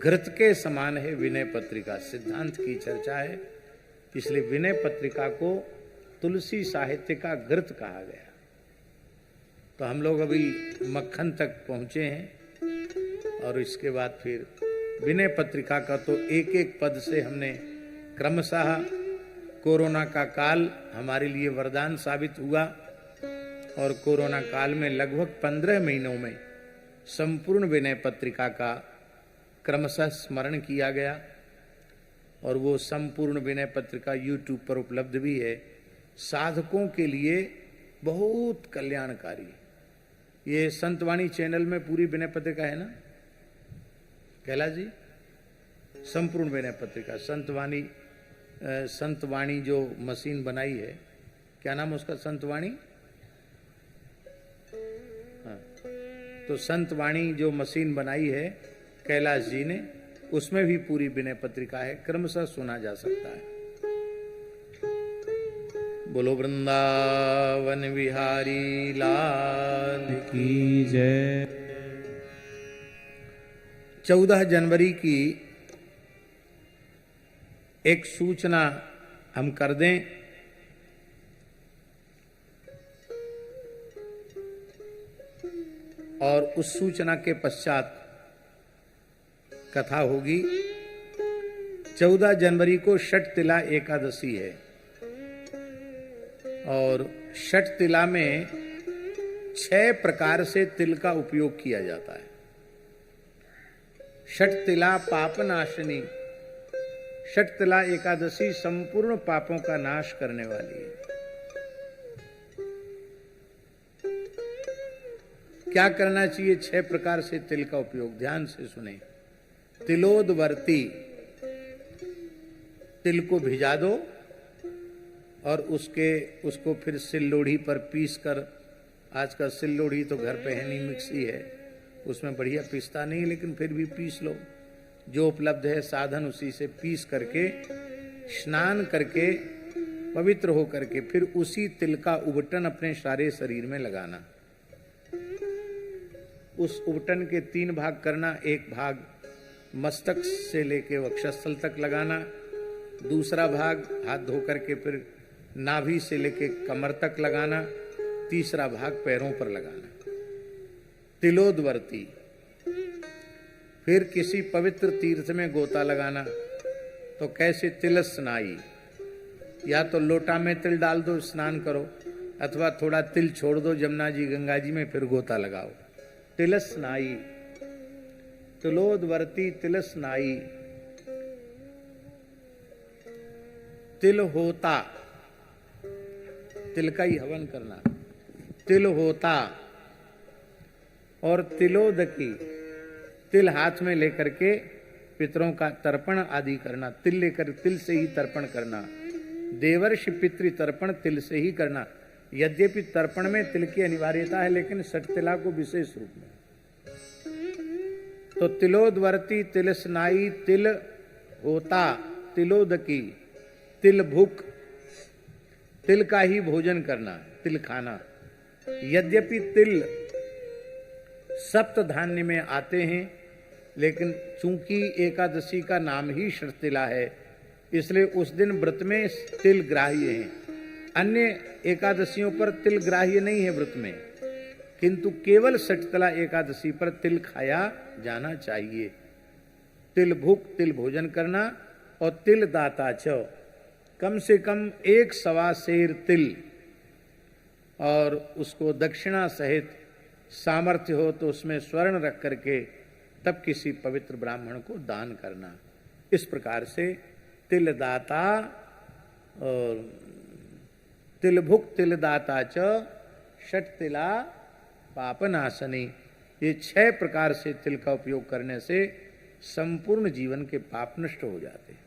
घृत के समान है विनय पत्रिका, सिद्धांत की चर्चा है, इसलिए विनय पत्रिका को तुलसी साहित्य का घृत कहा गया। तो हम लोग अभी मक्खन तक पहुंचे हैं और इसके बाद फिर विनय पत्रिका का तो एक एक पद से हमने क्रमशः, कोरोना का काल हमारे लिए वरदान साबित हुआ और कोरोना काल में लगभग 15 महीनों में संपूर्ण विनय पत्रिका का क्रमशः स्मरण किया गया और वो संपूर्ण विनय पत्रिका YouTube पर उपलब्ध भी है। साधकों के लिए बहुत कल्याणकारी। ये संतवाणी चैनल में पूरी विनय पत्रिका है ना कैलाश जी? संपूर्ण विनय पत्रिका संतवाणी जो मशीन बनाई है, क्या नाम उसका? संतवाणी। हाँ, तो संतवाणी जो मशीन बनाई है कैलाश जी ने, उसमें भी पूरी विनय पत्रिका है, क्रमशः सुना जा सकता है। बोलो वृंदावन बिहारी लाल की जय। 14 जनवरी की एक सूचना हम कर दें। और उस सूचना के पश्चात कथा होगी। 14 जनवरी को षठ तिला एकादशी है और षठ तिला में 6 प्रकार से तिल का उपयोग किया जाता है। षठ तिला पापनाशिनी, षठ तिला एकादशी संपूर्ण पापों का नाश करने वाली है। क्या करना चाहिए 6 प्रकार से तिल का उपयोग? ध्यान से सुने। तिलोदवर्ती, तिल को भिजा दो और उसको फिर सिल्लोढ़ी पर पीस कर, आजकल सिल्लोढ़ी तो घर पे है नहीं, मिक्सी है, उसमें बढ़िया पीसता नहीं, लेकिन फिर भी पीस लो, जो उपलब्ध है साधन उसी से पीस करके स्नान करके पवित्र हो करके फिर उसी तिल का उबटन अपने सारे शरीर में लगाना। उस उबटन के 3 भाग करना। एक भाग मस्तक से लेके वक्षस्थल तक लगाना, दूसरा भाग हाथ धो करके फिर नाभि से लेके कमर तक लगाना, तीसरा भाग पैरों पर लगाना। तिलोदवर्ती। फिर किसी पवित्र तीर्थ में गोता लगाना। तो कैसे? तिलस्नाई, या तो लोटा में तिल डाल दो, स्नान करो, अथवा थोड़ा तिल छोड़ दो जमुना जी गंगा जी में, फिर गोता लगाओ। तिलस्नाई, तिलोदवर्ती, तिलस्नाई। तिल होता, तिल का ही हवन करना। तिल होता और तिलोदकी, तिल हाथ में लेकर के पितरों का तर्पण आदि करना। तिल लेकर, तिल से ही तर्पण करना। देवर्षि पितृ तर्पण तिल से ही करना। यद्यपि तर्पण में तिल की अनिवार्यता है, लेकिन षठ तिला को विशेष रूप में। तो तिलोदवर्ती, तिलस्नाई, तिल होता, तिलोदकी, तिल भुक, तिल का ही भोजन करना, तिल खाना। यद्यपि तिल सप्त धान्य में आते हैं, लेकिन चूंकि एकादशी का नाम ही षठ तिला है, इसलिए उस दिन व्रत में तिल ग्राह्य है। अन्य एकादशियों पर तिल ग्राह्य नहीं है व्रत में, किंतु केवल षठ तिला एकादशी पर तिल खाया जाना चाहिए। तिल भुक, तिल भोजन करना। और तिल दाता च, कम से कम 1 सवा सेर तिल, और उसको दक्षिणा सहित सामर्थ्य हो तो उसमें स्वर्ण रख करके तब किसी पवित्र ब्राह्मण को दान करना। इस प्रकार से तिल दाता और तिल भुक, तिल दाता च, षठ तिला पापनाशनी, ये 6 प्रकार से तिल का उपयोग करने से संपूर्ण जीवन के पाप नष्ट हो जाते हैं।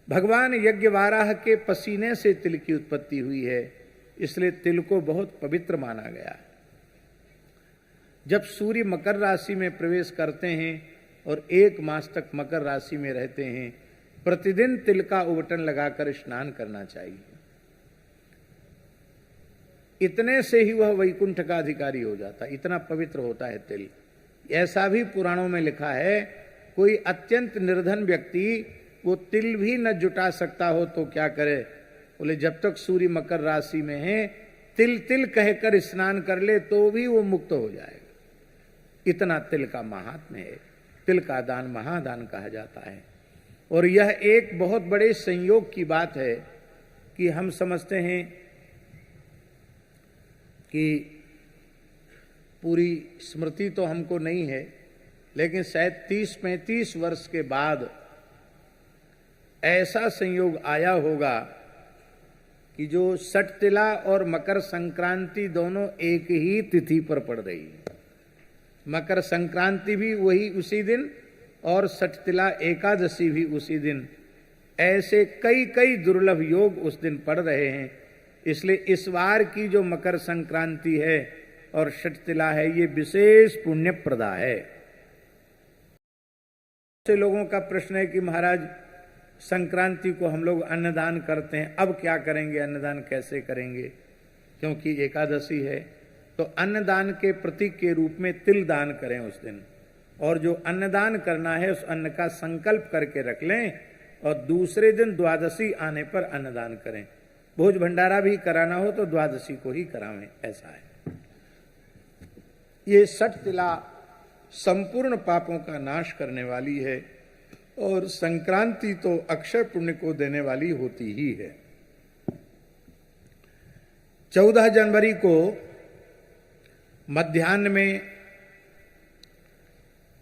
भगवान यज्ञवाराह के पसीने से तिल की उत्पत्ति हुई है, इसलिए तिल को बहुत पवित्र माना गया। जब सूर्य मकर राशि में प्रवेश करते हैं और 1 मास तक मकर राशि में रहते हैं, प्रतिदिन तिल का उबटन लगाकर स्नान करना चाहिए। इतने से ही वह वैकुंठ का अधिकारी हो जाता है, इतना पवित्र होता है तिल। ऐसा भी पुराणों में लिखा है कोई अत्यंत निर्धन व्यक्ति वो तिल भी न जुटा सकता हो तो क्या करे? बोले जब तक सूर्य मकर राशि में है तिल तिल कहकर स्नान कर ले तो भी वो मुक्त हो जाएगा। इतना तिल का महात्म्य है। तिल का दान महादान कहा जाता है। और यह एक बहुत बड़े संयोग की बात है कि हम समझते हैं कि पूरी स्मृति तो हमको नहीं है, लेकिन शायद 30-35 वर्ष के बाद ऐसा संयोग आया होगा कि जो सटतिला और मकर संक्रांति दोनों एक ही तिथि पर पड़ रही है। मकर संक्रांति भी वही उसी दिन और सटतिला एकादशी भी उसी दिन। ऐसे कई कई दुर्लभ योग उस दिन पड़ रहे हैं। इसलिए इस बार की जो मकर संक्रांति है और सटतिला है ये विशेष पुण्यप्रदा है। से लोगों का प्रश्न है कि महाराज संक्रांति को हम लोग अन्नदान करते हैं, अब क्या करेंगे, अन्नदान कैसे करेंगे? क्योंकि एकादशी है तो अन्नदान के प्रतीक के रूप में तिल दान करें उस दिन, और जो अन्नदान करना है उस अन्न का संकल्प करके रख लें और दूसरे दिन द्वादशी आने पर अन्नदान करें। भोज भंडारा भी कराना हो तो द्वादशी को ही करावें, ऐसा है। ये सटतिला संपूर्ण पापों का नाश करने वाली है और संक्रांति तो अक्षय पुण्य को देने वाली होती ही है। 14 जनवरी को मध्याह्न में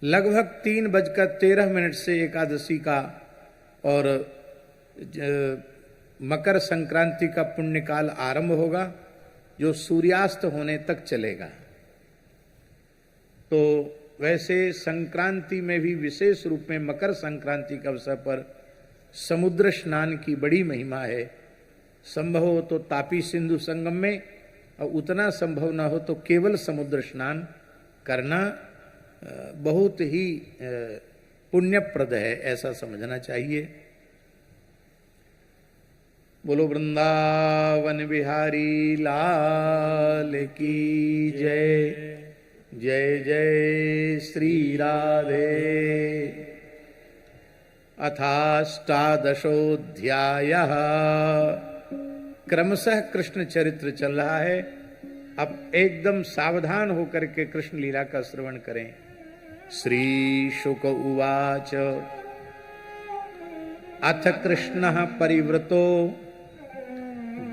लगभग 3:13 से एकादशी का और मकर संक्रांति का पुण्यकाल आरंभ होगा, जो सूर्यास्त होने तक चलेगा। तो वैसे संक्रांति में भी विशेष रूप में मकर संक्रांति के अवसर पर समुद्र स्नान की बड़ी महिमा है। संभव हो तो तापी सिंधु संगम में, और उतना संभव न हो तो केवल समुद्र स्नान करना बहुत ही पुण्यप्रद है, ऐसा समझना चाहिए। बोलो वृंदावन बिहारी लाल की जय। जय जय श्री राधे। अथाष्टादशोऽध्यायः। क्रमशः कृष्ण चरित्र चल रहा है। अब एकदम सावधान होकर के कृष्ण लीला का श्रवण करें। श्री शुक उवाच अथ कृष्णः परिवृतो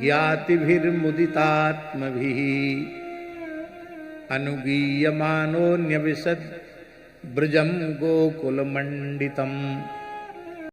ज्ञातिभिर्मुदितात्मभिः अनुगीयमानो न्यविशद ब्रजम गोकुलमंडितम।